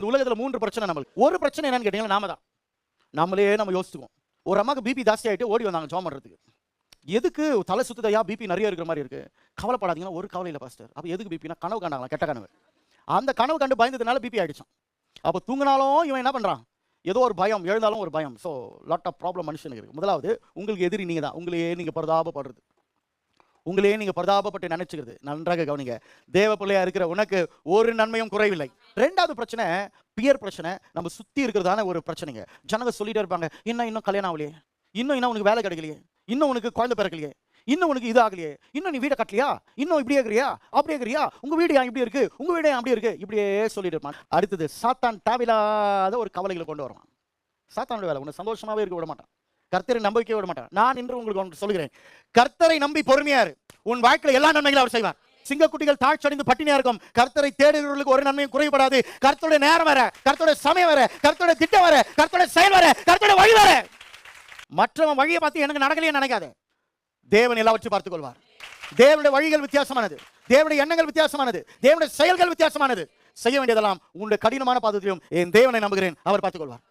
உலகத்துல 3 பிரச்சனை நம்மளுக்கு. ஒரு பிரச்சனை என்னன்னு கேட்டீங்கன்னா நாம தான். நம்ம யோசிச்சுக்குவோம். ஒரு அம்மாக்கு பிபி ஜாஸ்தி ஆயிட்டு ஓடி வந்தாங்க ஜெபம் பண்றதுக்கு. எதுக்கு தலை சுத்துதையா, பிபி நிறைய இருக்கிற மாதிரி இருக்கு. கவலைப்படாதீங்கன்னா ஒரு கவலை இல்லை பாஸ்டர். அப்ப எதுக்கு பிபினா கனவு காண்டாங்களா, கெட்ட கனவு. அந்த கனவு கண்டு பயந்ததுனால பிபி ஆயிடுச்சான். அப்ப தூங்கினாலும் இவன் என்ன பண்றான், ஏதோ ஒரு பயம், எழுந்தாலும் ஒரு பயம். ஸோ லாட் ஆஃப் ப்ராப்ளம் மனுஷனுக்கு இருக்கு. முதலாவது உங்களுக்கு எதிரி நீங்க தான். உங்களையே நீங்க பரிதாபப்படுறது, உங்களையே நீங்க பரிதாபப்பட்டு நினைச்சுக்கிறது. நன்றாக கவனிங்க. தேவ பிள்ளையா இருக்கிற உனக்கு ஒரு நன்மையும் குறைவில்லை. ரெண்டாவது பிரச்சனை பியர் பிரச்சனை. நம்ம சுத்தி இருக்கிறதான ஒரு பிரச்சனைங்க. ஜனங்க சொல்லிட்டே இருப்பாங்க, இன்னும் கல்யாணம் ஆகலையே, இன்னும் உனக்கு வேலை கிடைக்கலையே, இன்னும் உனக்கு குழந்தை பிறக்கலையே, இன்னும் உனக்கு இது ஆகலையே, இன்னும் நீ வீடை கட்டலையா, இன்னும் இப்படி இருக்கிறியா அப்படி இருக்கிறியா, உங்க வீடு ஏன் இப்படி இருக்கு, உங்க வீடு ஏன் அப்படி இருக்கு, இப்படியே சொல்லிட்டு இருப்பான். அடுத்தது சாத்தான் தேவையில்லாத ஒரு கவலைகளை கொண்டு வருவான். சாத்தானுடைய வேலை உன்னை சந்தோஷமாவே இருக்க விட மாட்டான். கர்த்தரை நம்பிக்கை விட மாட்டான். நான் இன்று உங்களுக்கு ஒன்று சொல்கிறேன், கர்த்தரை நம்பி பொறுமையாரு. உன் வாழ்க்கையில எல்லா நன்மைகளும் அவர் செய்வார். சிங்கக்குட்டிகள் தாழ்ச்சடைந்து பட்டினியா இருக்கும். கர்த்தரை தேடுகிறவர்களுக்கு ஒரு நன்மையும் குறைபடாது. கர்த்தருடைய நேரம் வர, கர்த்தருடைய சமயம் வர, கர்த்தருடைய திட்டம் வர, கர்த்தருடைய செயல் வர, கர்த்தருடைய வழி வர. மற்றவன் வழியை பார்த்து எனக்கு நடக்கலையே நினைக்காத. தேவன் எல்லாவற்றையும் பார்த்துக் கொள்வார். தேவனுடைய வழிகள் வித்தியாசமானது, தேவனுடைய எண்ணங்கள் வித்தியாசமானது, தேவனுடைய செயல்கள் வித்தியாசமானது. செய்ய வேண்டியதெல்லாம் உங்களுடைய கடினமான பாதத்திலும் என் தேவனை நம்புகிறேன், அவர் பார்த்துக் கொள்வார்.